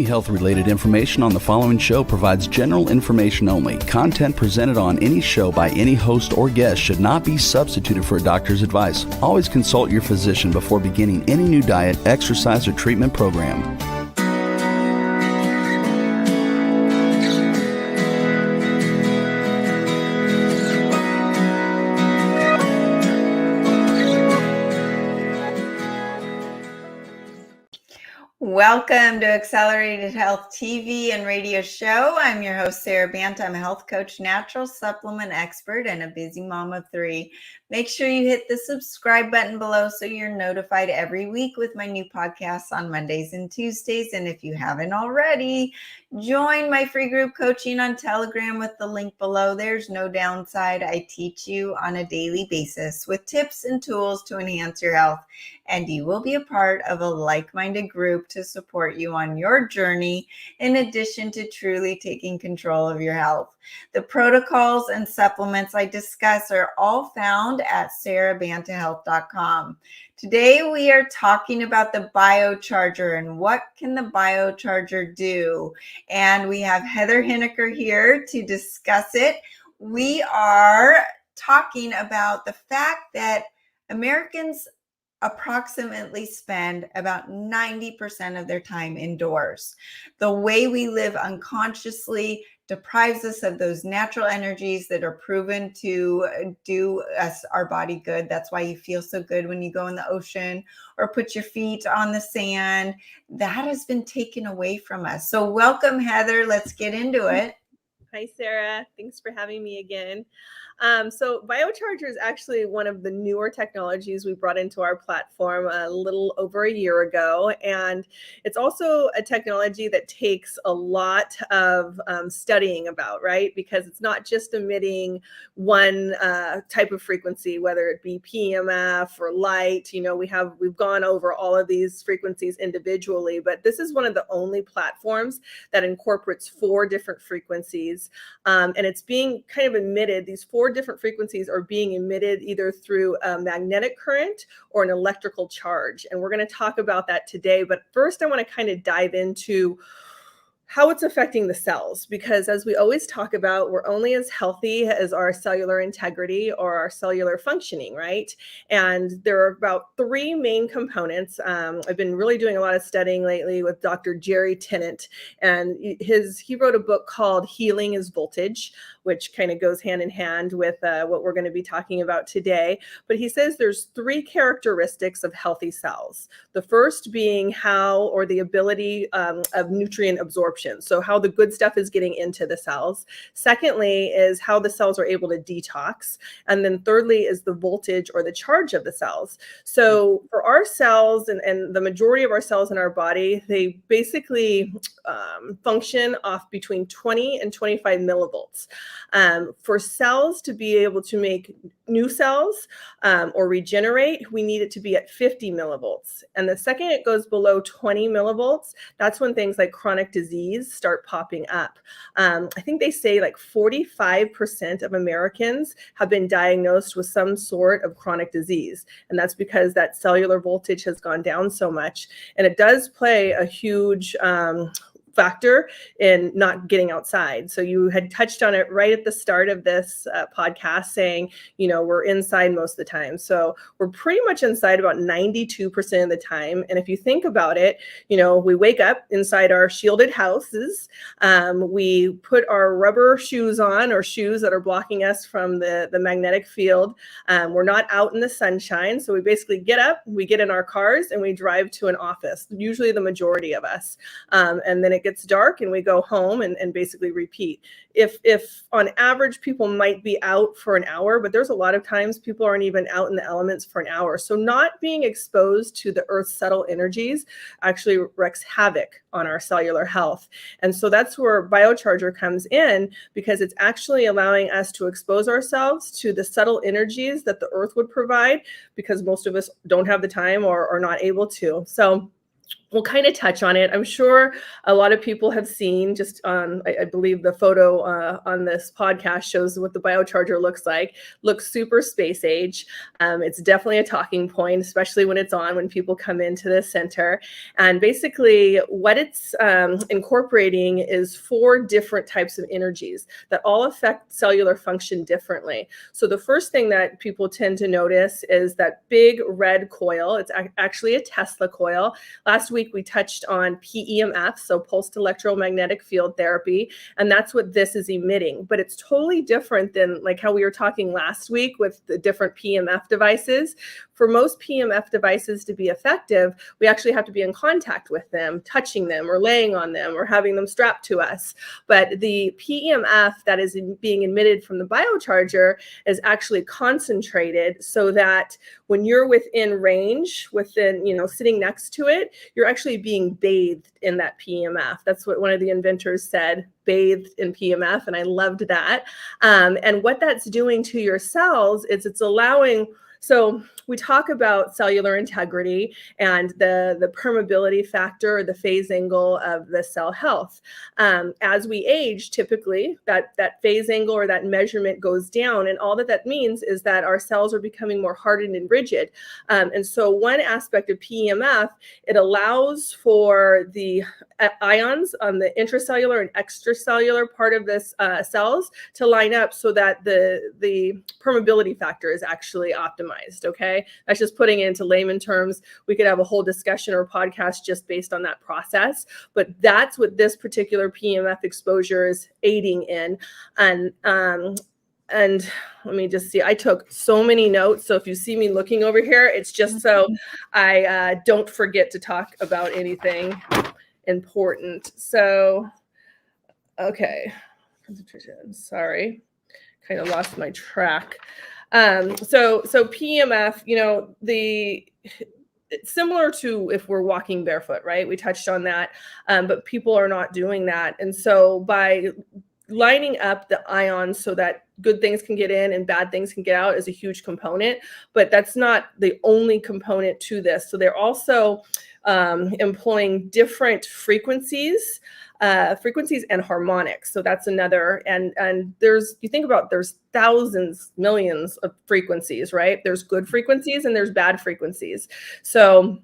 Any health-related information on the following show provides general information only. Content presented on any show by any host or guest should not be substituted for a doctor's advice. Always consult your physician before beginning any new diet, exercise, or treatment program. Welcome to Accelerated Health TV and radio show. I'm your host, SARA BANTA. I'm a health coach, natural supplement expert, and a busy mom of 3. Make sure you hit the subscribe button below so you're notified every week with my new podcasts on Mondays and Tuesdays. And if you haven't already, join my free group coaching on Telegram with the link below. There's no downside. I teach you on a daily basis with tips and tools to enhance your health. And you will be a part of a like-minded group to support you on your journey, in addition to truly taking control of your health. The protocols and supplements I discuss are all found at SARABantaHealth.com. Today we are talking about the Biocharger and what can the Biocharger do. And we have Heather Hiniker here to discuss it. We are talking about the fact that Americans approximately spend about 90% of their time indoors. The way we live unconsciously deprives us of those natural energies that are proven to do us, our body, good. That's why you feel so good when you go in the ocean or put your feet on the sand. That has been taken away from us. So welcome, Heather. Let's get into it. Hi, Sarah. Thanks for having me again. So Biocharger is actually one of the newer technologies we brought into our platform a little over a year ago. And it's also a technology that takes a lot of studying about, right? Because it's not just emitting one type of frequency, whether it be PEMF or light. You know, we've gone over all of these frequencies individually, but this is one of the only platforms that incorporates 4 different frequencies. And it's being kind of emitted, these 4 different frequencies are being emitted either through a magnetic current or an electrical charge. And we're going to talk about that today. But first, I want to kind of dive into how it's affecting the cells, because as we always talk about, we're only as healthy as our cellular integrity or our cellular functioning, right? And there are about 3 main components. I've been really doing a lot of studying lately with Dr. Jerry Tennant, and he wrote a book called Healing is Voltage, which kind of goes hand in hand with what we're going to be talking about today. But he says there's 3 characteristics of healthy cells. The first being how, or the ability of nutrient absorption. So how the good stuff is getting into the cells. Secondly is how the cells are able to detox. And then thirdly is the voltage or the charge of the cells. So for our cells and the majority of our cells in our body, they basically function off between 20 and 25 millivolts. For cells to be able to make new cells or regenerate, we need it to be at 50 millivolts. And the second it goes below 20 millivolts, that's when things like chronic disease start popping up. I think they say like 45% of Americans have been diagnosed with some sort of chronic disease. And that's because that cellular voltage has gone down so much. And it does play a huge factor in not getting outside. So you had touched on it right at the start of this podcast saying, you know, we're inside most of the time. So we're pretty much inside about 92% of the time. And if you think about it, you know, we wake up inside our shielded houses. We put our rubber shoes on, or shoes that are blocking us from the magnetic field. We're not out in the sunshine. So we basically get up, we get in our cars, and we drive to an office, usually the majority of us. And then it gets dark and we go home and basically repeat. If on average people might be out for an hour, but there's a lot of times people aren't even out in the elements for an hour. So not being exposed to the earth's subtle energies actually wreaks havoc on our cellular health. And so that's where Biocharger comes in, because it's actually allowing us to expose ourselves to the subtle energies that the earth would provide, because most of us don't have the time or are not able to. So we'll kind of touch on it. I'm sure a lot of people have seen just on, I believe the photo on this podcast shows what the Biocharger looks like. Looks super space age. It's definitely a talking point, especially when it's on, when people come into the center. And basically what it's incorporating is 4 different types of energies that all affect cellular function differently. So the first thing that people tend to notice is that big red coil. It's actually a Tesla coil. Last week, we touched on PEMF, so pulsed electromagnetic field therapy, and that's what this is emitting. But it's totally different than like how we were talking last week with the different PEMF devices. For most PEMF devices to be effective, we actually have to be in contact with them, touching them or laying on them or having them strapped to us. But the PEMF that is being emitted from the Biocharger is actually concentrated so that when you're within range, within, sitting next to it, you're actually being bathed in that PEMF. That's what one of the inventors said, bathed in PEMF, and I loved that. And what that's doing to your cells is it's allowing, so we talk about cellular integrity and the permeability factor or the phase angle of the cell health. As we age, typically that phase angle or that measurement goes down. And all that means is that our cells are becoming more hardened and rigid. And so one aspect of PEMF, it allows for the ions on the intracellular and extracellular part of this cells to line up so that the permeability factor is actually optimized. Okay. That's just putting it into layman terms. We could have a whole discussion or podcast just based on that process, but that's what this particular PEMF exposure is aiding in. And let me just see, I took so many notes. So if you see me looking over here, it's just so I don't forget to talk about anything important. So, okay. Sorry, kind of lost my track. So PEMF, it's similar to if we're walking barefoot, right? We touched on that, but people are not doing that. And so by lining up the ions so that good things can get in and bad things can get out is a huge component, but that's not the only component to this. So they're also employing different frequencies and harmonics. So that's another, and there's thousands, millions of frequencies, right? There's good frequencies and there's bad frequencies. So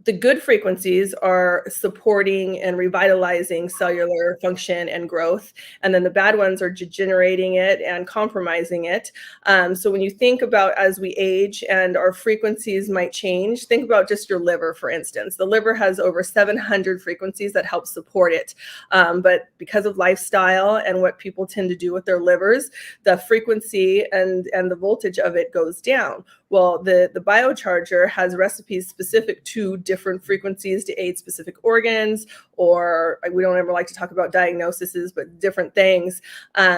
the good frequencies are supporting and revitalizing cellular function and growth. And then the bad ones are degenerating it and compromising it. So when you think about as we age and our frequencies might change, think about just your liver, for instance. The liver has over 700 frequencies that help support it. But because of lifestyle and what people tend to do with their livers, the frequency and the voltage of it goes down. Well, the Biocharger has recipes specific to different frequencies to aid specific organs, or we don't ever like to talk about diagnoses, but different things.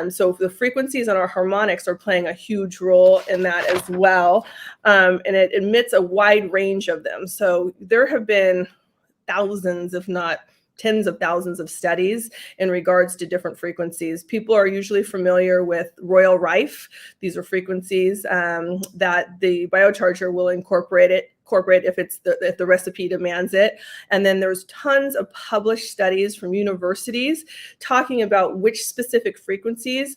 So the frequencies and our harmonics are playing a huge role in that as well. And it emits a wide range of them. So there have been thousands, if not tens of thousands of studies in regards to different frequencies. People are usually familiar with Royal Rife. These are frequencies that the Biocharger will incorporate if the recipe demands it. And then there's tons of published studies from universities talking about which specific frequencies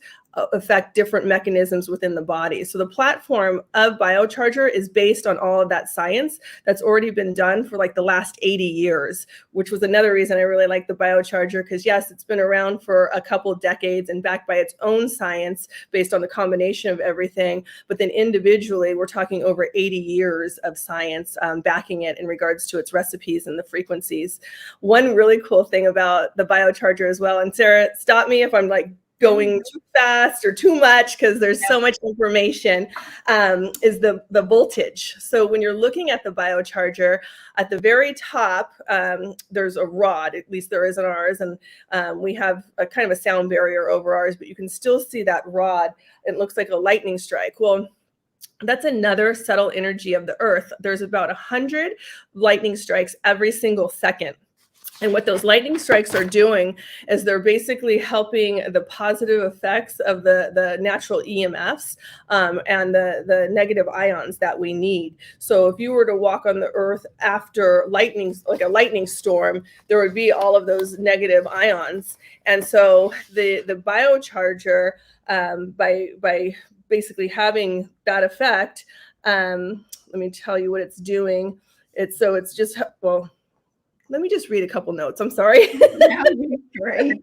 affect different mechanisms within the body. So the platform of Biocharger is based on all of that science that's already been done for like the last 80 years, which was another reason I really like the Biocharger, because yes, it's been around for a couple decades and backed by its own science based on the combination of everything. But then individually, we're talking over 80 years of science backing it in regards to its recipes and the frequencies. One really cool thing about the Biocharger as well, and Sarah, stop me if I'm like going too fast or too much because there's so much information, is the voltage. So when you're looking at the Biocharger, at the very top, there's a rod, at least there is in ours, and we have a kind of a sound barrier over ours, but you can still see that rod. It looks like a lightning strike. Well, that's another subtle energy of the earth. There's about 100 lightning strikes every single second. And what those lightning strikes are doing is they're basically helping the positive effects of the natural EMFs and the negative ions that we need. So if you were to walk on the earth after lightning, like a lightning storm, there would be all of those negative ions. And so the biocharger, by basically having that effect, let me tell you what it's doing. It's just, well, let me just read a couple notes. I'm sorry. Great.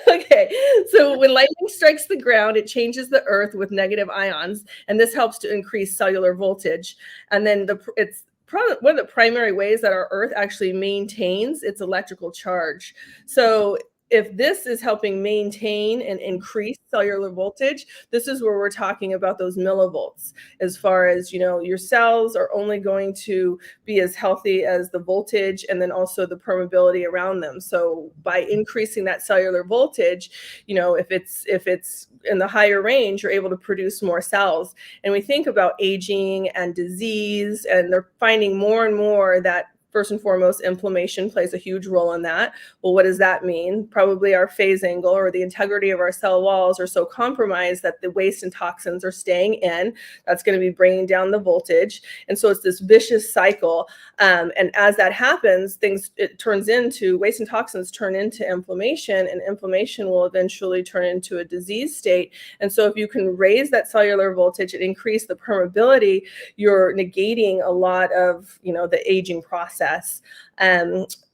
Okay. So when lightning strikes the ground, it changes the earth with negative ions, and this helps to increase cellular voltage. And then it's one of the primary ways that our earth actually maintains its electrical charge. So if this is helping maintain and increase cellular voltage, this is where we're talking about those millivolts. As far as, your cells are only going to be as healthy as the voltage and then also the permeability around them. So by increasing that cellular voltage, if it's in the higher range, you're able to produce more cells. And we think about aging and disease, and they're finding more and more that first and foremost, inflammation plays a huge role in that. Well, what does that mean? Probably our phase angle or the integrity of our cell walls are so compromised that the waste and toxins are staying in. That's going to be bringing down the voltage. And so it's this vicious cycle. And as that happens, it turns into waste and toxins turn into inflammation, and inflammation will eventually turn into a disease state. And so if you can raise that cellular voltage and increase the permeability, you're negating a lot of, the aging process.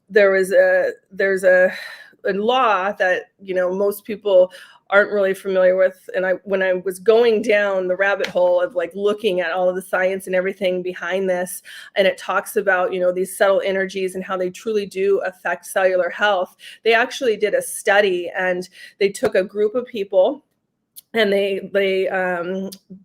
There's a law that most people aren't really familiar with, and when I was going down the rabbit hole of like looking at all of the science and everything behind this, and it talks about these subtle energies and how they truly do affect cellular health. They actually did a study, and they took a group of people and they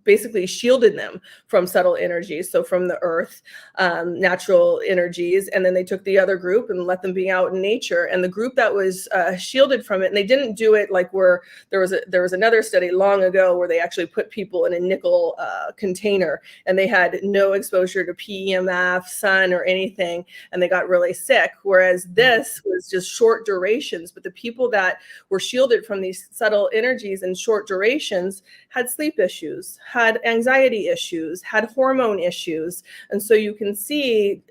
basically shielded them from subtle energies, so from the earth, natural energies, and then they took the other group and let them be out in nature. And the group that was shielded from it, and they didn't do it like where there was another study long ago where they actually put people in a nickel container, and they had no exposure to PEMF, sun, or anything, and they got really sick. Whereas this was just short durations, but the people that were shielded from these subtle energies in short durations had sleep issues, had anxiety issues, had hormone issues. And so you can see,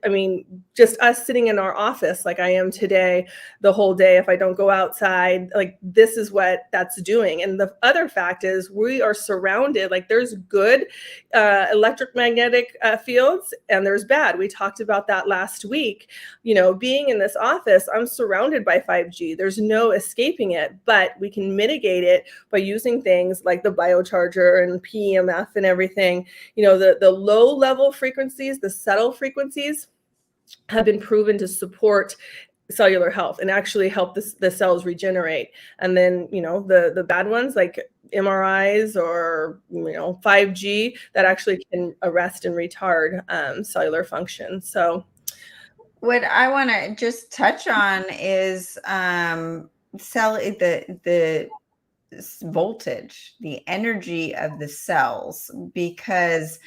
just us sitting in our office like I am today, the whole day, if I don't go outside, like this is what that's doing. And the other fact is we are surrounded, like there's good electromagnetic fields and there's bad. We talked about that last week. Being in this office, I'm surrounded by 5G. There's no escaping it, but we can mitigate it by using things like the Biocharger and PEMF and everything. The low level frequencies, the subtle frequencies have been proven to support cellular health and actually help the cells regenerate. And then, the bad ones like MRIs or 5G that actually can arrest and retard cellular function. So what I want to just touch on is the voltage, the energy of the cells, because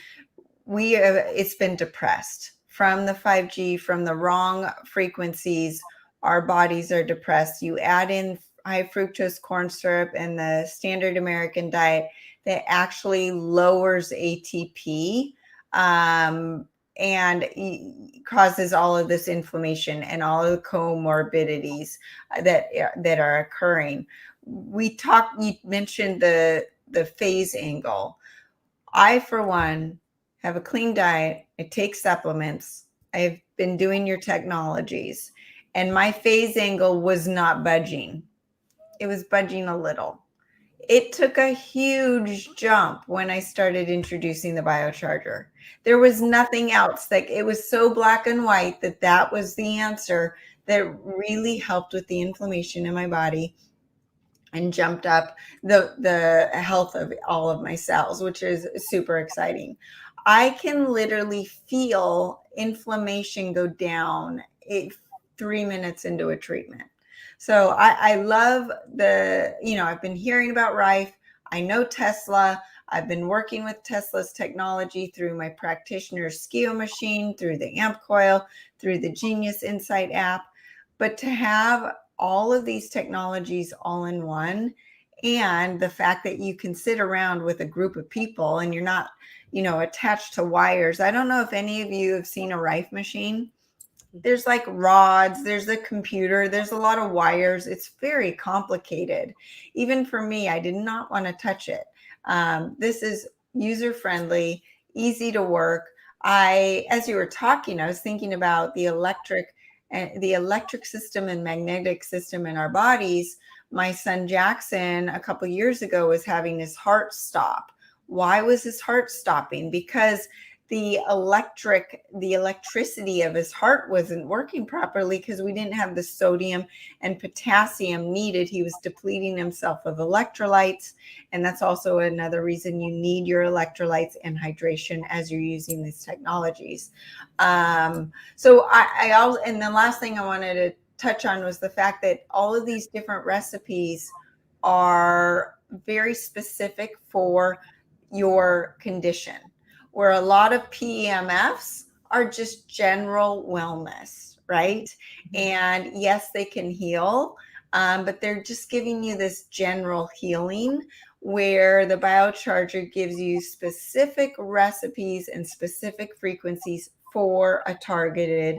it's been depressed from the 5G, from the wrong frequencies. Our bodies are depressed. You add in high fructose corn syrup and the standard American diet that actually lowers ATP and causes all of this inflammation and all of the comorbidities that are occurring. You mentioned the phase angle. I, for one, have a clean diet. I take supplements. I've been doing your technologies, and my phase angle was not budging. It was budging a little. It took a huge jump when I started introducing the Biocharger. There was nothing else. Like, it was so black and white that was the answer that really helped with the inflammation in my body and jumped up the health of all of my cells, which is super exciting. I can literally feel inflammation go down 3 minutes into a treatment. So I love I've been hearing about Rife. I know Tesla. I've been working with Tesla's technology through my practitioner's Skio machine, through the AMP coil, through the Genius Insight app. But to have all of these technologies all in one, and the fact that you can sit around with a group of people and you're not, attached to wires. I don't know if any of you have seen a Rife machine. There's like rods, there's a computer, there's a lot of wires. It's very complicated. Even for me, I did not want to touch it. This is user friendly, easy to work. As you were talking, I was thinking about the electric system and magnetic system in our bodies. My son Jackson, a couple years ago, was having his heart stop. Why was his heart stopping? Because the electricity of his heart wasn't working properly because we didn't have the sodium and potassium needed. He was depleting himself of electrolytes. And that's also another reason you need your electrolytes and hydration as you're using these technologies. So I also, and the last thing I wanted to touch on was the fact that all of these different recipes are very specific for your condition, where a lot of PEMFs are just general wellness, right? And yes, they can heal, but they're just giving you this general healing, where the Biocharger gives you specific recipes and specific frequencies for a targeted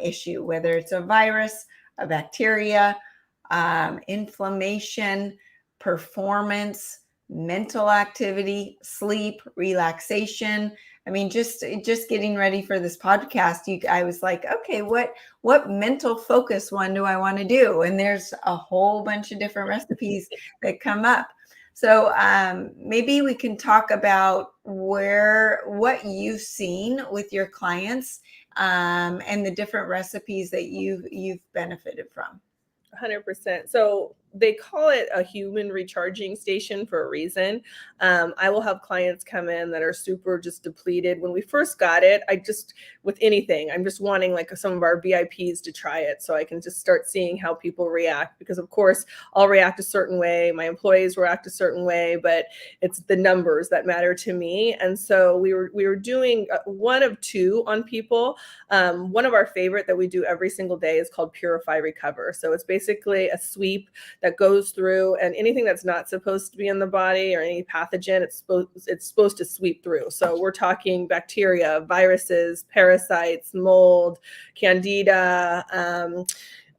issue, whether it's a virus, a bacteria, inflammation, performance, mental activity, sleep, relaxation. I mean, just getting ready for this podcast, I was like, okay, what mental focus one do I want to do? And there's a whole bunch of different recipes that come up. So maybe we can talk about what you've seen with your clients and the different recipes that you've benefited from. 100%. So they call it a human recharging station for a reason. I will have clients come in that are super just depleted. When we first got it, with anything, I'm just wanting like some of our VIPs to try it so I can just start seeing how people react, because of course I'll react a certain way, my employees react a certain way, but it's the numbers that matter to me. And so we were doing one of two on people. One of our favorite that we do every single day is called Purify Recover. So it's basically a sweep that goes through, and anything that's not supposed to be in the body or any pathogen, it's supposed to sweep through. So we're talking bacteria, viruses, parasites, mold, candida,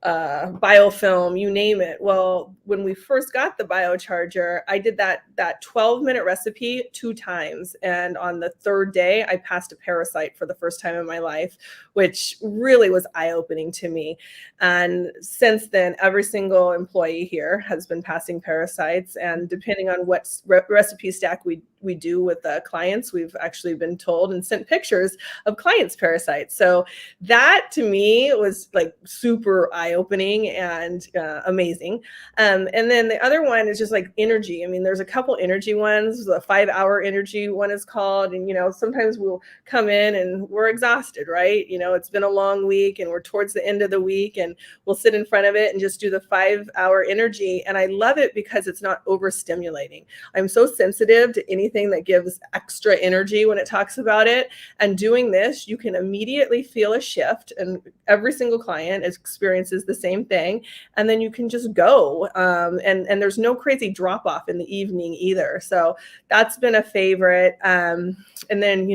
biofilm, you name it. Well, when we first got the Biocharger, I did that 12-minute recipe 2 times. And on the third day, I passed a parasite for the first time in my life, which really was eye-opening to me. And since then, every single employee here has been passing parasites. And depending on what recipe stack we do with the clients, we've actually been told and sent pictures of clients' parasites. So that to me was like super eye-opening and amazing. And then the other one is just like energy. I mean, there's a couple energy ones. The 5-hour energy one is called. And, sometimes we'll come in and we're exhausted, right? It's been a long week and we're towards the end of the week, and we'll sit in front of it and just do the 5-hour energy. And I love it because it's not overstimulating. I'm so sensitive to anything that gives extra energy when it talks about it. And doing this, you can immediately feel a shift, and every single client experiences the same thing. And then you can just go. And there's no crazy drop off in the evening either. So that's been a favorite. And then,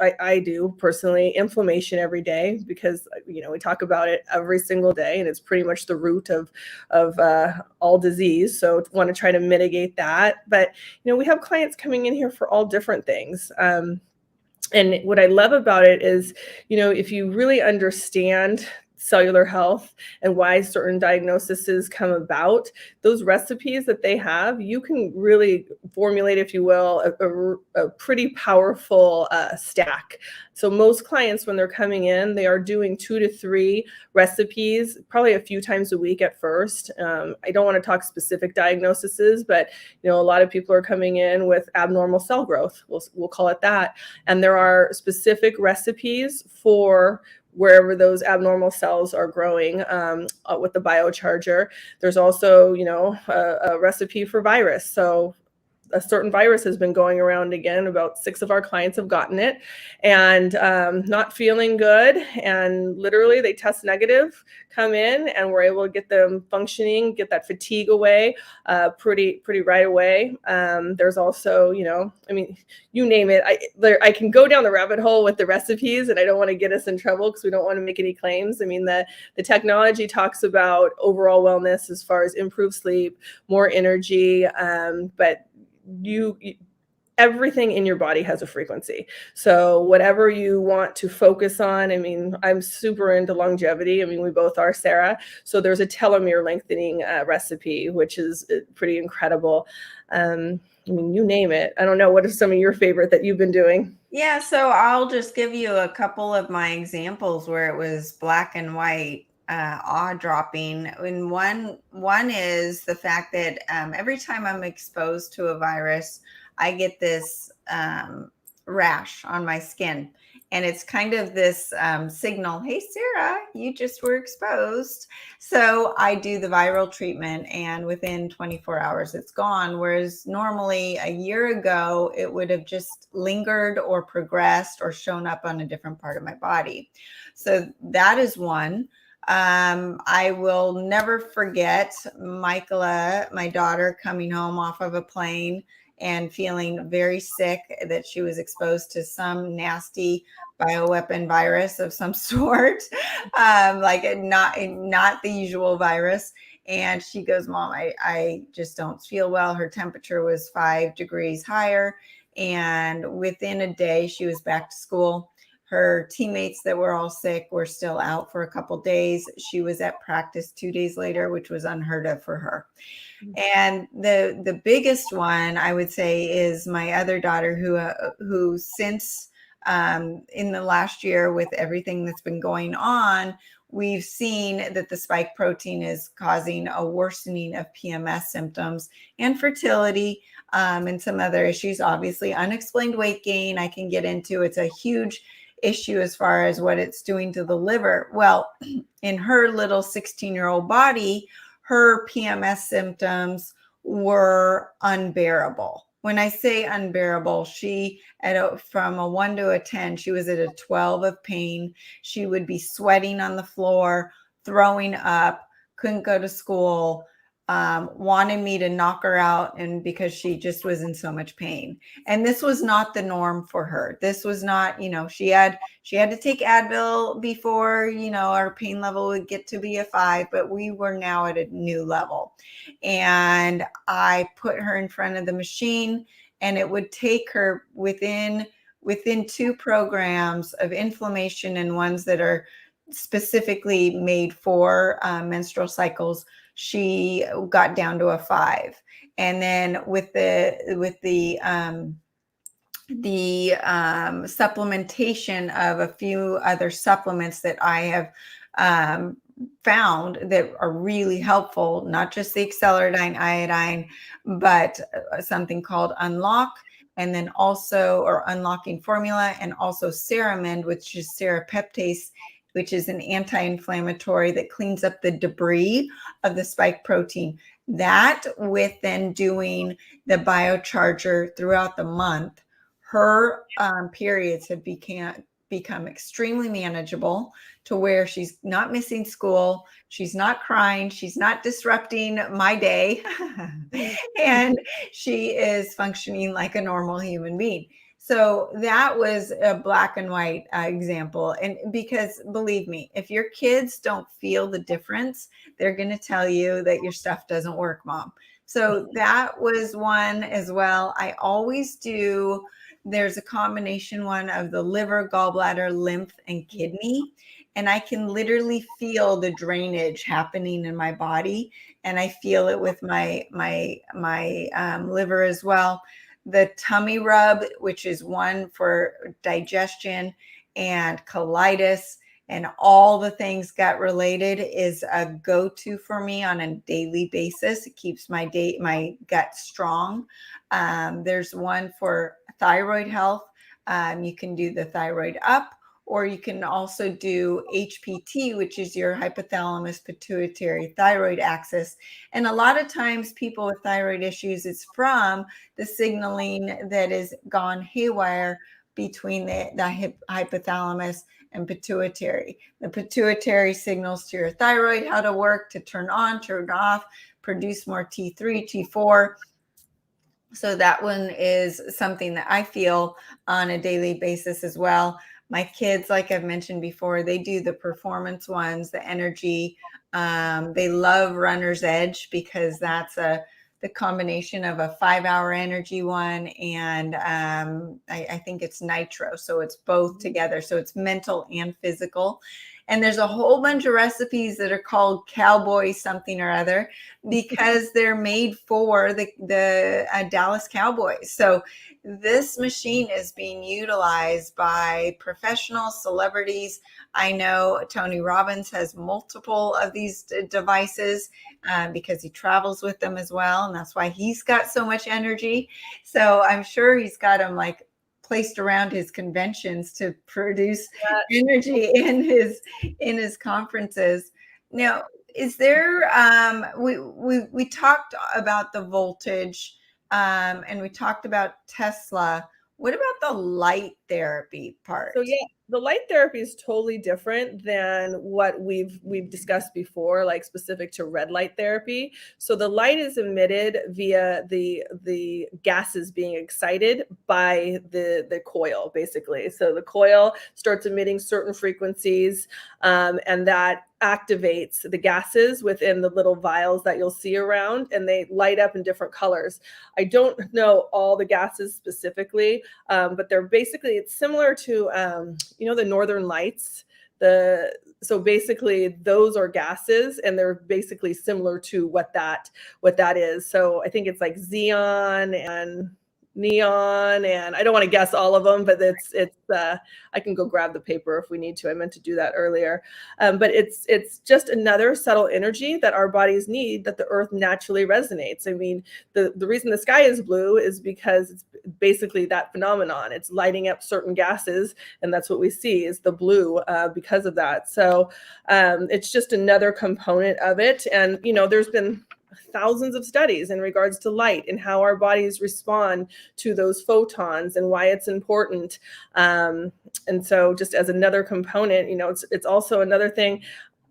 I do personally inflammation every day, because, we talk about it every single day, and it's pretty much the root of all disease. So want to try to mitigate that. But, we have clients coming in here for all different things. And what I love about it is, if you really understand cellular health and why certain diagnoses come about, those recipes that they have, you can really formulate, if you will, a pretty powerful stack. So most clients, when they're coming in, they are doing 2 to 3 recipes, probably a few times a week at first. I don't want to talk specific diagnoses, but a lot of people are coming in with abnormal cell growth. We'll call it that. And there are specific recipes for wherever those abnormal cells are growing with the Biocharger. There's also, a recipe for virus. So a certain virus has been going around again. About 6 of our clients have gotten it and not feeling good. And literally they test negative, come in, and we're able to get them functioning, get that fatigue away pretty right away. There's also, I mean, you name it. I can go down the rabbit hole with the recipes, and I don't want to get us in trouble because we don't want to make any claims. I mean, the technology talks about overall wellness as far as improved sleep, more energy, but everything in your body has a frequency. So whatever you want to focus on, I mean, I'm super into longevity. I mean, we both are, Sarah. So there's a telomere lengthening recipe, which is pretty incredible. I mean, you name it. I don't know. What are some of your favorite that you've been doing? Yeah, so I'll just give you a couple of my examples where it was black and white, awe-dropping. And one is the fact that every time I'm exposed to a virus, I get this rash on my skin. And it's kind of this signal, hey, Sarah, you just were exposed. So I do the viral treatment, and within 24 hours, it's gone. Whereas normally a year ago, it would have just lingered or progressed or shown up on a different part of my body. So that is one. I will never forget Michaela, my daughter, coming home off of a plane and feeling very sick that she was exposed to some nasty bioweapon virus of some sort, like not the usual virus. And she goes, Mom, I just don't feel well. Her temperature was 5 degrees higher. And within a day, she was back to school. Her teammates that were all sick were still out for a couple days. She was at practice 2 days later, which was unheard of for her. And the biggest one I would say is my other daughter, who since in the last year, with everything that's been going on, we've seen that the spike protein is causing a worsening of PMS symptoms and fertility, and some other issues. Obviously, unexplained weight gain, I can get into. It's a huge issue as far as what it's doing to the liver. Well, in her little 16-year-old body, her PMS symptoms were unbearable. When I say unbearable, she from a 1 to a 10, she was at a 12 of pain. She would be sweating on the floor, throwing up, couldn't go to school, wanted me to knock her out, and because she just was in so much pain. And this was not the norm for her. This was not, she had to take Advil before, our pain level would get to be a 5, but we were now at a new level. And I put her in front of the machine, and it would take her within 2 programs of inflammation and ones that are specifically made for menstrual cycles, she got down to a 5. And then with the supplementation of a few other supplements that I have found that are really helpful, not just the acceleradine iodine, but something called Unlock, and then also, or Unlocking Formula, and also Ceramide, which is serapeptase, which is an anti-inflammatory that cleans up the debris of the spike protein. That, with then doing the Biocharger throughout the month, her periods have become extremely manageable, to where she's not missing school, she's not crying, she's not disrupting my day, and she is functioning like a normal human being. So that was a black and white example. And because believe me, if your kids don't feel the difference, they're going to tell you that your stuff doesn't work, Mom. So that was one as well. I always do. There's a combination one of the liver, gallbladder, lymph, and kidney. And I can literally feel the drainage happening in my body. And I feel it with my liver as well. The tummy rub, which is one for digestion and colitis and all the things gut related, is a go-to for me on a daily basis. It keeps my gut strong. There's one for thyroid health. You can do the thyroid up or you can also do HPT, which is your hypothalamus pituitary thyroid axis. And a lot of times people with thyroid issues, it's from the signaling that is gone haywire between the hypothalamus and pituitary. The pituitary signals to your thyroid how to work, to turn on, turn off, produce more T3, T4. So that one is something that I feel on a daily basis as well. My kids, like I've mentioned before, they do the performance ones, the energy. They love Runner's Edge because that's the combination of a 5-hour energy one and I think it's nitro. So it's both together. So it's mental and physical. And there's a whole bunch of recipes that are called cowboy something or other because they're made for the Dallas Cowboys. So this machine is being utilized by professional celebrities. I know Tony Robbins has multiple of these devices because he travels with them as well. And that's why he's got so much energy. So I'm sure he's got them like placed around his conventions to produce energy in his conferences. Now, is there we talked about the voltage and we talked about Tesla. What about the light therapy part? So yeah, the light therapy is totally different than what we've discussed before, like specific to red light therapy. So the light is emitted via the gases being excited by the coil, basically. So the coil starts emitting certain frequencies, and that activates the gases within the little vials that you'll see around, and they light up in different colors. I don't know all the gases specifically, but they're basically, it's similar to the Northern Lights. So basically those are gases, and they're basically similar to what that is. So I think it's like xenon and neon, and I don't want to guess all of them, but it's I can go grab the paper if we need to. I meant to do that earlier, but it's just another subtle energy that our bodies need, that the earth naturally resonates. I mean, the reason the sky is blue is because it's basically that phenomenon. It's lighting up certain gases, and that's what we see is the blue because of that. So it's just another component of it. And there's been thousands of studies in regards to light and how our bodies respond to those photons and why it's important. And so just as another component, it's also another thing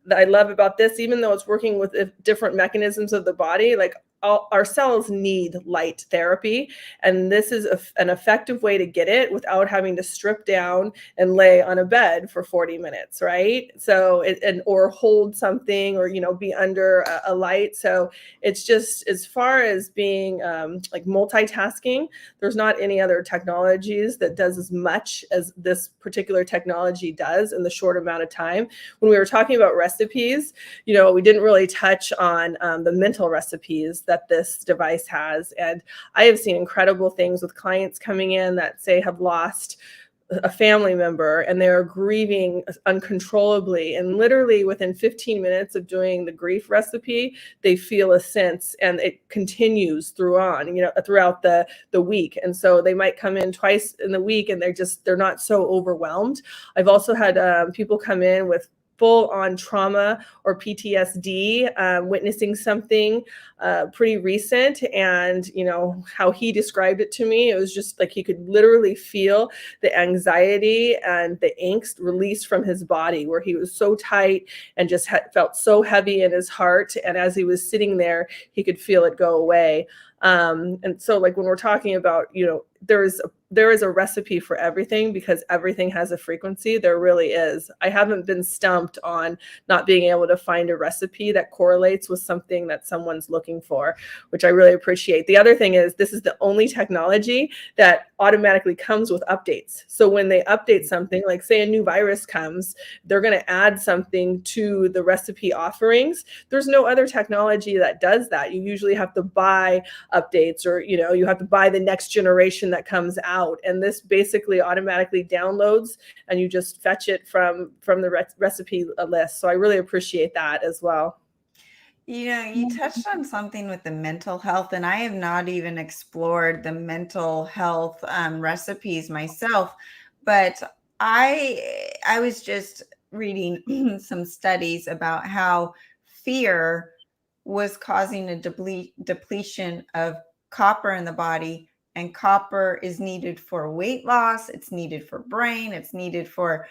that I love about this, even though it's working with different mechanisms of the body, like our cells need light therapy, and this is an effective way to get it without having to strip down and lay on a bed for 40 minutes, right? So or hold something, or be under a light. So it's just, as far as being like multitasking, there's not any other technologies that does as much as this particular technology does in the short amount of time. When we were talking about recipes, we didn't really touch on the mental recipes that this device has. And I have seen incredible things with clients coming in that say have lost a family member, and they're grieving uncontrollably. And literally within 15 minutes of doing the grief recipe, they feel a sense, and it continues throughout the week. And so they might come in twice in the week, and they're not so overwhelmed. I've also had people come in with full-on trauma or PTSD, witnessing something pretty recent. And how he described it to me, it was just like he could literally feel the anxiety and the angst release from his body, where he was so tight and just felt so heavy in his heart. And as he was sitting there, he could feel it go away. And so, like, when we're talking about, there is a recipe for everything, because everything has a frequency. There really is. I haven't been stumped on not being able to find a recipe that correlates with something that someone's looking for, which I really appreciate. The other thing is, this is the only technology that automatically comes with updates. So when they update something, like say a new virus comes, they're going to add something to the recipe offerings. There's no other technology that does that. You usually have to buy updates, or you have to buy the next generation that comes out, and this basically automatically downloads, and you just fetch it from the recipe list. So I really appreciate that as well. You touched on something with the mental health, and I have not even explored the mental health recipes myself, but I was just reading some studies about how fear was causing a depletion of copper in the body, and copper is needed for weight loss, it's needed for brain, it's needed for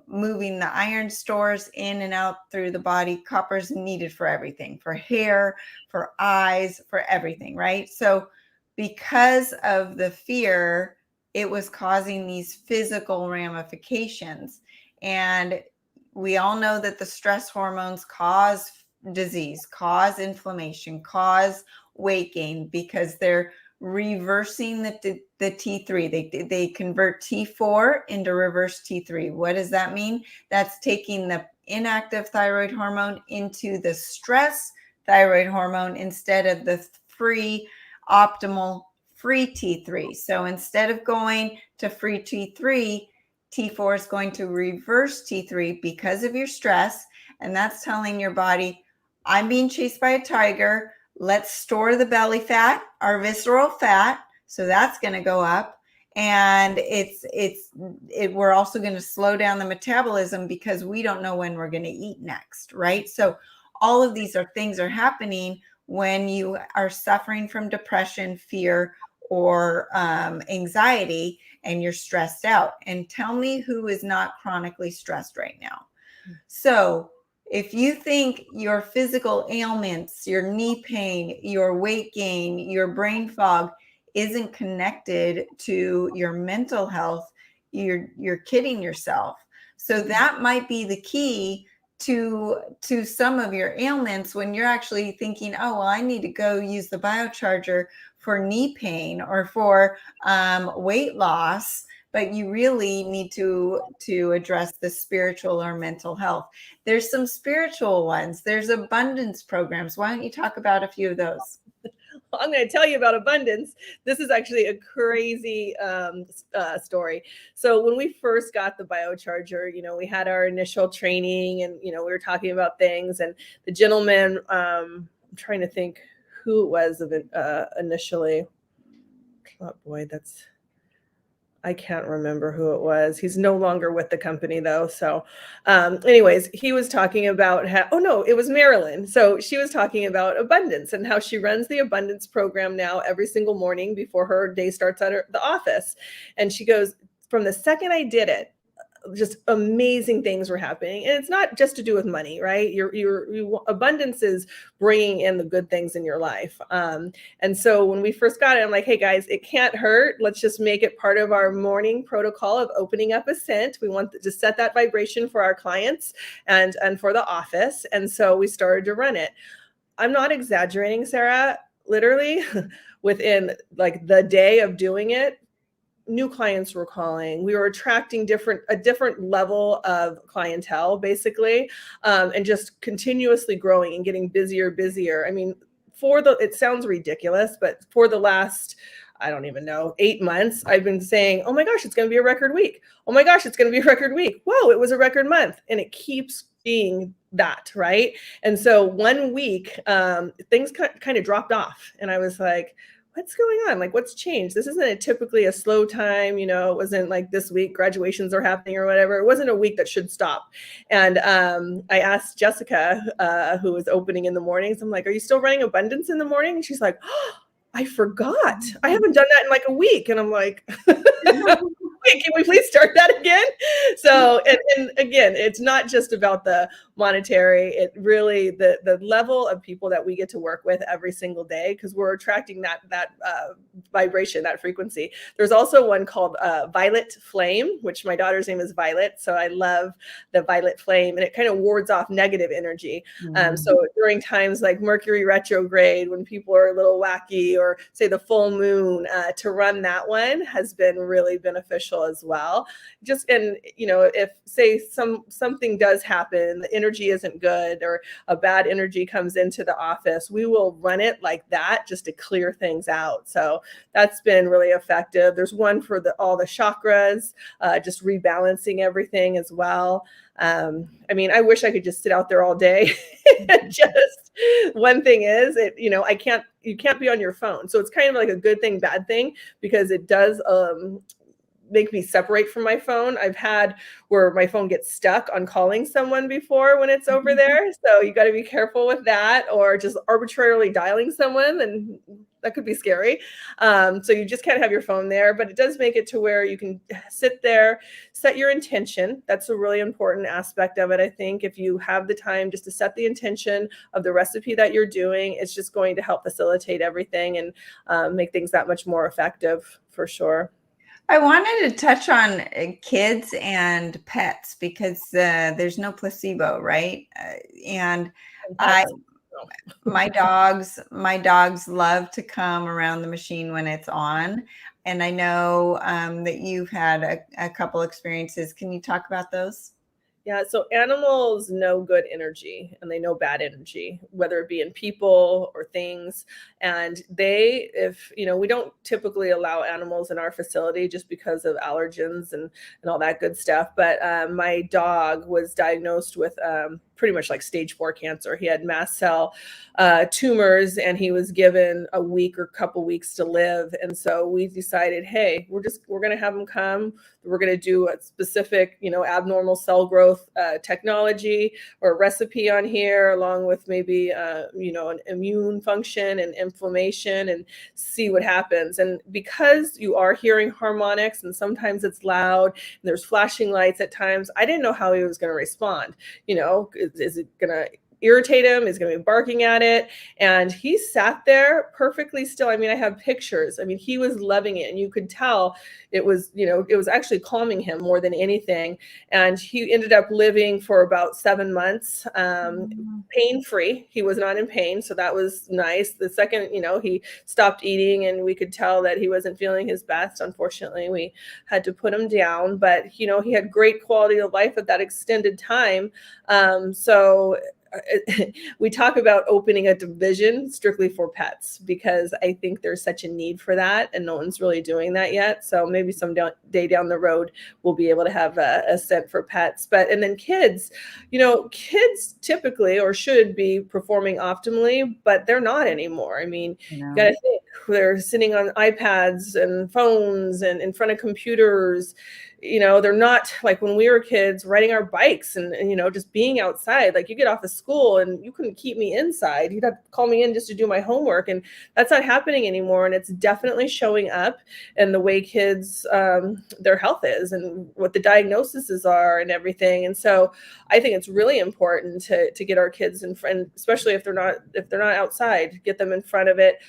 moving the iron stores in and out through the body. Copper is needed for everything, for hair, for eyes, for everything, right? So because of the fear, it was causing these physical ramifications. And we all know that the stress hormones cause disease, cause inflammation, cause weight gain, because they're reversing the T3. They convert T4 into reverse T3. What does that mean? That's taking the inactive thyroid hormone into the stress thyroid hormone instead of the free optimal free T3. So instead of going to free T3, T4 is going to reverse T3 because of your stress. And that's telling your body, I'm being chased by a tiger. Let's store the belly fat, our visceral fat. So that's going to go up. And we're also going to slow down the metabolism because we don't know when we're going to eat next, right? So all of these things are happening when you are suffering from depression, fear, or anxiety, and you're stressed out. And tell me who is not chronically stressed right now. So if you think your physical ailments, your knee pain, your weight gain, your brain fog isn't connected to your mental health, you're kidding yourself. So that might be the key to some of your ailments, when you're actually thinking, oh, well, I need to go use the Biocharger for knee pain or for weight loss, but you really need to address the spiritual or mental health. There's some spiritual ones. There's abundance programs. Why don't you talk about a few of those? Well, I'm going to tell you about abundance. This is actually a crazy story. So when we first got the Biocharger, we had our initial training, and we were talking about things, and the gentleman, I'm trying to think who it was initially. Oh boy, I can't remember who it was. He's no longer with the company though. So anyways, he was talking about it was Marilyn. So she was talking about abundance and how she runs the abundance program now every single morning before her day starts at the office. And she goes, from the second I did it, just amazing things were happening. And it's not just to do with money, right? Your abundance is bringing in the good things in your life. And so when we first got it, I'm like, hey guys, it can't hurt. Let's just make it part of our morning protocol of opening up a scent. We want to set that vibration for our clients and for the office. And so we started to run it. I'm not exaggerating, Sarah. Literally within like the day of doing it, new clients were calling. We were attracting a different level of clientele, basically, and just continuously growing and getting busier. I mean, it sounds ridiculous, but for the last, I don't even know, 8 months, I've been saying, oh my gosh, it's going to be a record week. Oh my gosh, it's going to be a record week. Whoa, it was a record month. And it keeps being that, right? And so 1 week, things kind of dropped off. And I was like, what's going on? Like, what's changed? This isn't typically a slow time. It wasn't like this week graduations are happening or whatever. It wasn't a week that should stop. And I asked Jessica, who was opening in the mornings, I'm like, are you still running abundance in the morning? And she's like, oh, I forgot. I haven't done that in like a week. And I'm like, wait, can we please start that again? So, and again, it's not just about the monetary. It really, the level of people that we get to work with every single day, because we're attracting that vibration, that frequency. There's also one called Violet Flame, which my daughter's name is Violet. So I love the Violet Flame, and it kind of wards off negative energy. So during times like Mercury retrograde, when people are a little wacky, or say the full moon, to run that one has been really beneficial as well. And if say something does happen, the energy isn't good, or a bad energy comes into the office, we will run it like that just to clear things out. So that's been really effective. There's one for all the chakras, just rebalancing everything as well. I mean, I wish I could just sit out there all day. Just one thing is, you can't be on your phone. So it's kind of like a good thing, bad thing, because it does make me separate from my phone. I've had where my phone gets stuck on calling someone before when it's over there. So you got to be careful with that, or just arbitrarily dialing someone, and that could be scary. So you just can't have your phone there, but it does make it to where you can sit there, set your intention. That's a really important aspect of it. I think if you have the time just to set the intention of the recipe that you're doing, it's just going to help facilitate everything and make things that much more effective, for sure. I wanted to touch on kids and pets because there's no placebo, right? And my dogs love to come around the machine when it's on. And I know that you've had a couple experiences. Can you talk about those? Yeah, so animals know good energy and they know bad energy, whether it be in people or things. And if we don't typically allow animals in our facility just because of allergens and all that good stuff. But my dog was diagnosed with pretty much like stage 4 cancer. He had mast cell tumors, and he was given a week or couple weeks to live. And so we decided, hey, we're going to have him come. We're going to do a specific, abnormal cell growth technology or a recipe on here, along with maybe, an immune function and inflammation, and see what happens. And because you are hearing harmonics and sometimes it's loud and there's flashing lights at times, I didn't know how he was going to respond. Is it going to irritate him? Is going to be barking at it? And he sat there perfectly still. I mean, I have pictures. I mean, he was loving it, and you could tell it was actually calming him more than anything. And he ended up living for about 7 months, pain-free. He was not in pain, so that was nice. The second, he stopped eating, and we could tell that he wasn't feeling his best. Unfortunately, we had to put him down, but he had great quality of life at that extended time. So we talk about opening a division strictly for pets, because I think there's such a need for that, and no one's really doing that yet. So maybe some day down the road, we'll be able to have a scent for pets. And then kids, kids typically or should be performing optimally, but they're not anymore. I mean, you got to think, they're sitting on iPads and phones and in front of computers. They're not like when we were kids riding our bikes and just being outside. Like, you get off of school and you couldn't keep me inside. You'd have to call me in just to do my homework. And that's not happening anymore. And it's definitely showing up in the way kids, their health is and what the diagnoses are and everything. And so I think it's really important to get our kids in front, especially if they're not outside, get them in front of it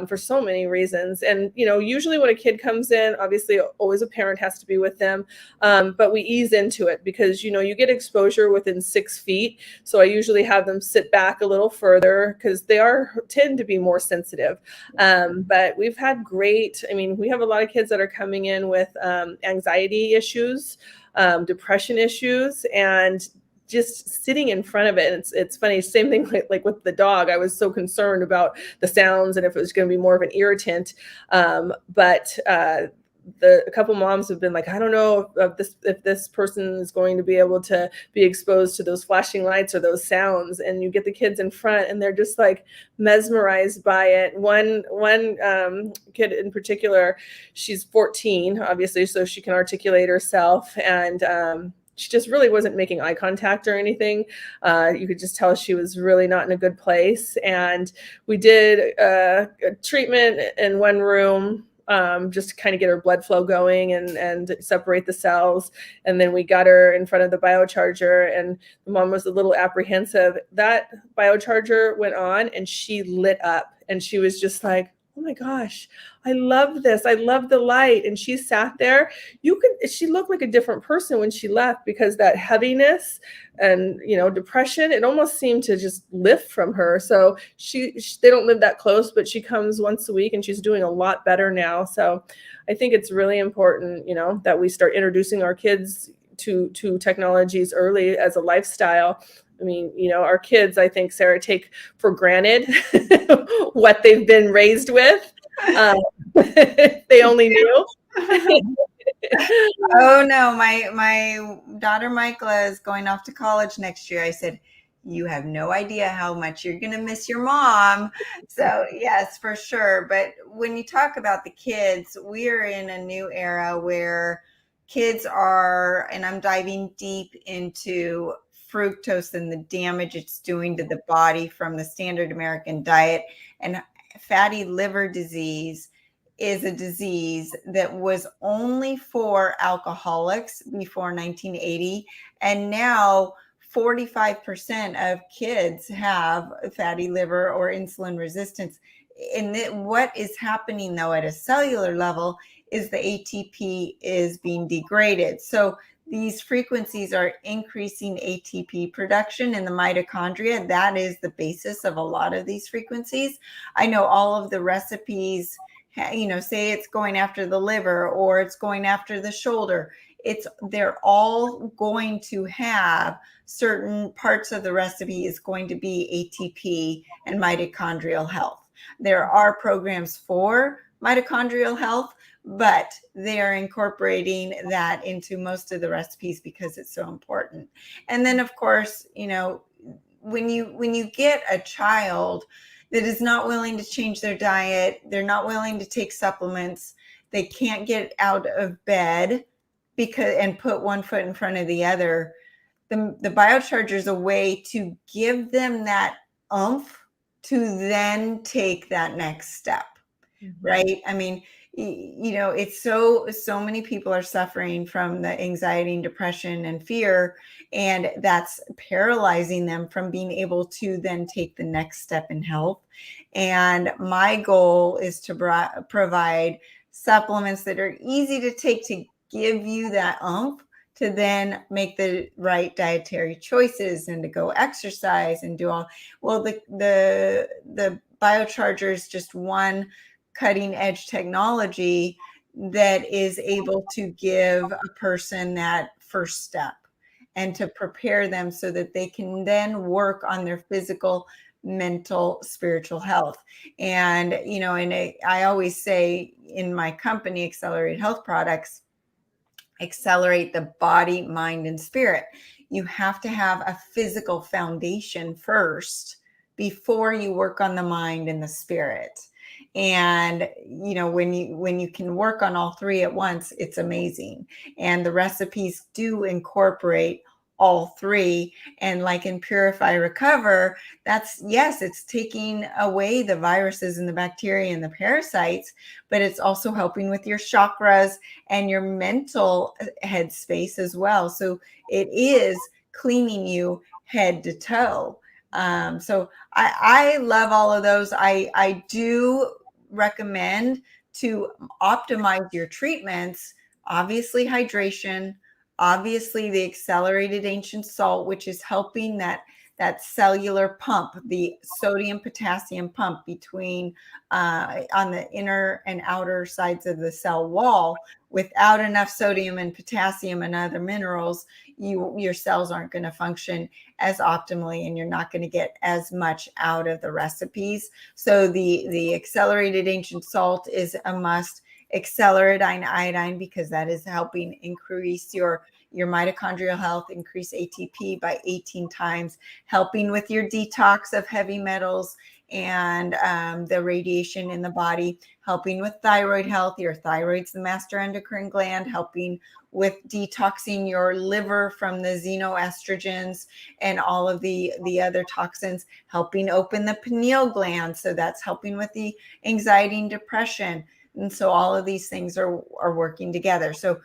for so many reasons. And, usually when a kid comes in, obviously always a parent has to be with them. But we ease into it because, you get exposure within 6 feet. So I usually have them sit back a little further because they tend to be more sensitive. But we've had we have a lot of kids that are coming in with anxiety issues, depression issues, and just sitting in front of it. And it's funny, same thing like with the dog. I was so concerned about the sounds and if it was going to be more of an irritant. But a couple moms have been like, I don't know if this person is going to be able to be exposed to those flashing lights or those sounds. And you get the kids in front and they're just like mesmerized by it. One kid in particular, she's 14, obviously, so she can articulate herself. And she just really wasn't making eye contact or anything. You could just tell she was really not in a good place. And we did a treatment in one room, just to kind of get her blood flow going and separate the cells. And then we got her in front of the Biocharger, and the mom was a little apprehensive. That Biocharger went on and she lit up, and she was just like, oh my gosh, I love this. I love the light. And she sat there. She looked like a different person when she left, because that heaviness and, depression, it almost seemed to just lift from her. So they don't live that close, but she comes once a week and she's doing a lot better now. So I think it's really important, that we start introducing our kids to technologies early as a lifestyle. I mean, our kids, I think, Sarah, take for granted what they've been raised with. They only knew. Oh no, my daughter Michaela is going off to college next year. I said, you have no idea how much you're going to miss your mom. So yes, for sure. But when you talk about the kids, we are in a new era where kids are, and I'm diving deep into fructose and the damage it's doing to the body from the standard American diet. And fatty liver disease is a disease that was only for alcoholics before 1980. And now 45% of kids have fatty liver or insulin resistance. And what is happening though at a cellular level is the ATP is being degraded. So these frequencies are increasing ATP production in the mitochondria. That is the basis of a lot of these frequencies. I know all of the recipes, say it's going after the liver or it's going after the shoulder. They're all going to have certain parts of the recipe is going to be ATP and mitochondrial health. There are programs for mitochondrial health, but they are incorporating that into most of the recipes because it's so important. And then of course, when you get a child that is not willing to change their diet, they're not willing to take supplements, they can't get out of bed and put one foot in front of the other, the Biocharger is a way to give them that oomph to then take that next step. Right? I mean, it's so many people are suffering from the anxiety and depression and fear, and that's paralyzing them from being able to then take the next step in health. And my goal is to provide supplements that are easy to take to give you that oomph to then make the right dietary choices and to go exercise and do all. Well, the Biocharger is just one cutting edge technology that is able to give a person that first step and to prepare them so that they can then work on their physical, mental, spiritual health. And, I always say in my company, Accelerate Health Products, accelerate the body, mind, and spirit. You have to have a physical foundation first before you work on the mind and the spirit. And when you can work on all three at once, it's amazing. And the recipes do incorporate all three. And like in Purify Recover, it's taking away the viruses and the bacteria and the parasites, but it's also helping with your chakras and your mental headspace as well. So it is cleaning you head to toe. So I love all of those. I do recommend to optimize your treatments. Obviously, hydration, obviously the accelerated ancient salt, which is helping that cellular pump, the sodium potassium pump between on the inner and outer sides of the cell wall. Without enough sodium and potassium and other minerals, your cells aren't going to function as optimally, and you're not going to get as much out of the recipes. So the accelerated ancient salt is a must. Accelerate iodine, because that is helping increase your mitochondrial health, increase ATP by 18 times, helping with your detox of heavy metals and the radiation in the body, helping with thyroid health. Your thyroid's the master endocrine gland, helping with detoxing your liver from the xenoestrogens and all of the other toxins, helping open the pineal gland. So that's helping with the anxiety and depression. And so all of these things are working together. So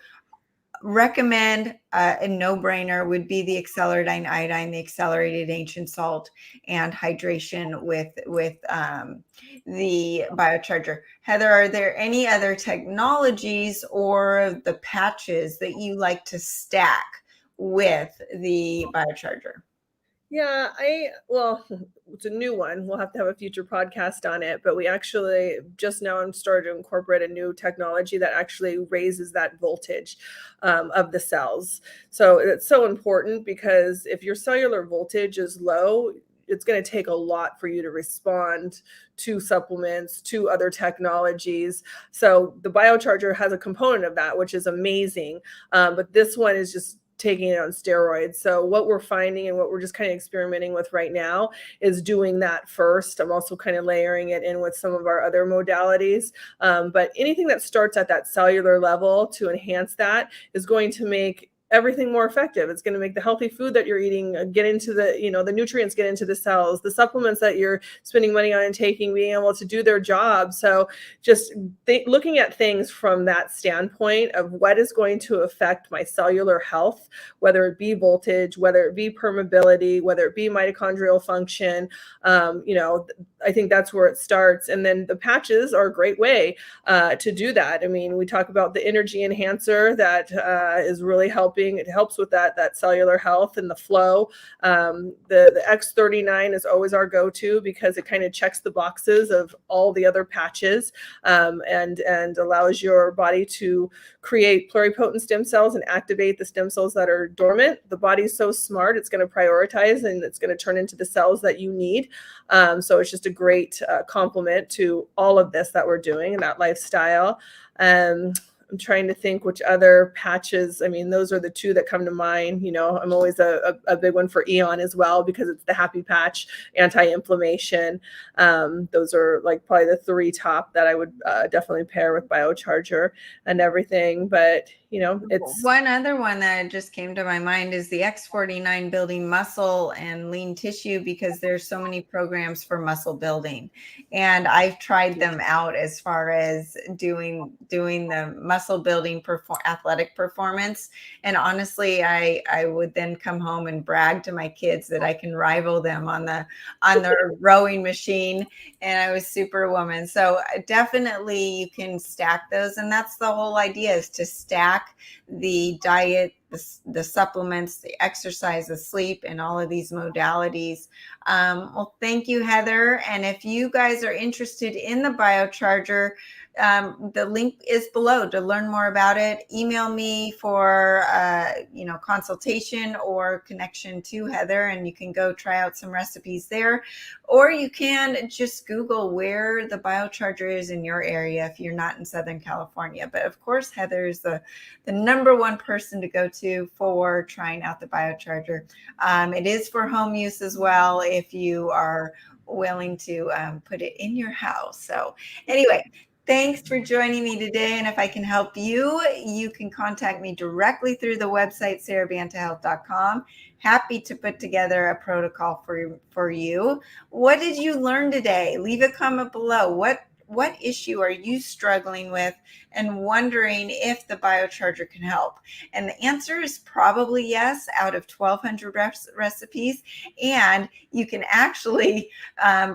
recommend a no-brainer would be the accelerated iodine, the accelerated ancient salt, and hydration with the Biocharger. Heather, are there any other technologies or the patches that you like to stack with the Biocharger? Yeah, it's a new one. We'll have to have a future podcast on it, but we actually just now started to incorporate a new technology that actually raises that voltage of the cells. So it's so important, because if your cellular voltage is low, it's going to take a lot for you to respond to supplements, to other technologies. So the Biocharger has a component of that, which is amazing. But this one is just taking it on steroids. So what we're finding and what we're just kind of experimenting with right now is doing that first. I'm also kind of layering it in with some of our other modalities. But anything that starts at that cellular level to enhance that is going to make everything more effective. It's going to make the healthy food that you're eating get into the, the nutrients get into the cells, the supplements that you're spending money on and taking, being able to do their job. So just looking at things from that standpoint of what is going to affect my cellular health, whether it be voltage, whether it be permeability, whether it be mitochondrial function, I think that's where it starts. And then the patches are a great way to do that. I mean, we talk about the energy enhancer that is really helping. It helps with that cellular health and the flow. The X39 is always our go-to because it kind of checks the boxes of all the other patches and allows your body to create pluripotent stem cells and activate the stem cells that are dormant. The body's so smart, it's going to prioritize and it's going to turn into the cells that you need. So it's just a great complement to all of this that we're doing and that lifestyle. I'm trying to think which other patches. I mean, those are the two that come to mind. I'm always a big one for Eon as well because it's the happy patch, anti-inflammation. Those are like probably the three top that I would definitely pair with Biocharger and everything. But it's one other one that just came to my mind is the X49 building muscle and lean tissue, because there's so many programs for muscle building, and I've tried them out as far as doing the muscle building athletic performance. And honestly, I would then come home and brag to my kids that I can rival them on the rowing machine, and I was Superwoman. So definitely you can stack those, and that's the whole idea, is to stack the diet, the supplements, the exercise, the sleep, and all of these modalities. Well, thank you, Heather. And if you guys are interested in the Biocharger, the link is below to learn more about it. Email me for consultation or connection to Heather, and you can go try out some recipes there. Or you can just Google where the Biocharger is in your area if you're not in Southern California. But of course, Heather is the number one person to go to for trying out the Biocharger. It is for home use as well if you are willing to put it in your house. So anyway, thanks for joining me today. And if I can help you, you can contact me directly through the website, SARABANTAHEALTH.com. Happy to put together a protocol for you. What did you learn today? Leave a comment below. What issue are you struggling with and wondering if the Biocharger can help? And the answer is probably yes, out of 1,200 recipes. And you can actually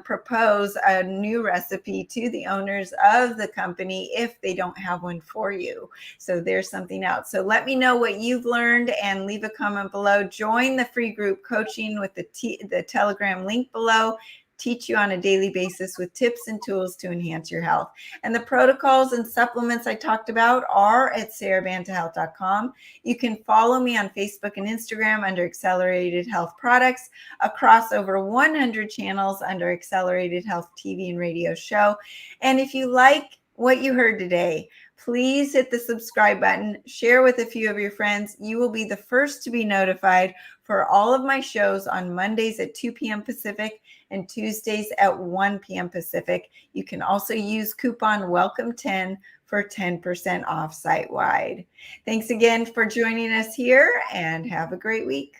propose a new recipe to the owners of the company if they don't have one for you. So there's something else. So let me know what you've learned and leave a comment below. Join the free group coaching with the Telegram link below. Teach you on a daily basis with tips and tools to enhance your health. And the protocols and supplements I talked about are at SARABANTAHEALTH.com. You can follow me on Facebook and Instagram under Accelerated Health Products, across over 100 channels under Accelerated Health TV and radio show. And if you like what you heard today, please hit the subscribe button, share with a few of your friends. You will be the first to be notified for all of my shows on Mondays at 2 p.m. Pacific and Tuesdays at 1 p.m. Pacific. You can also use coupon WELCOME10 for 10% off site-wide. Thanks again for joining us here, and have a great week.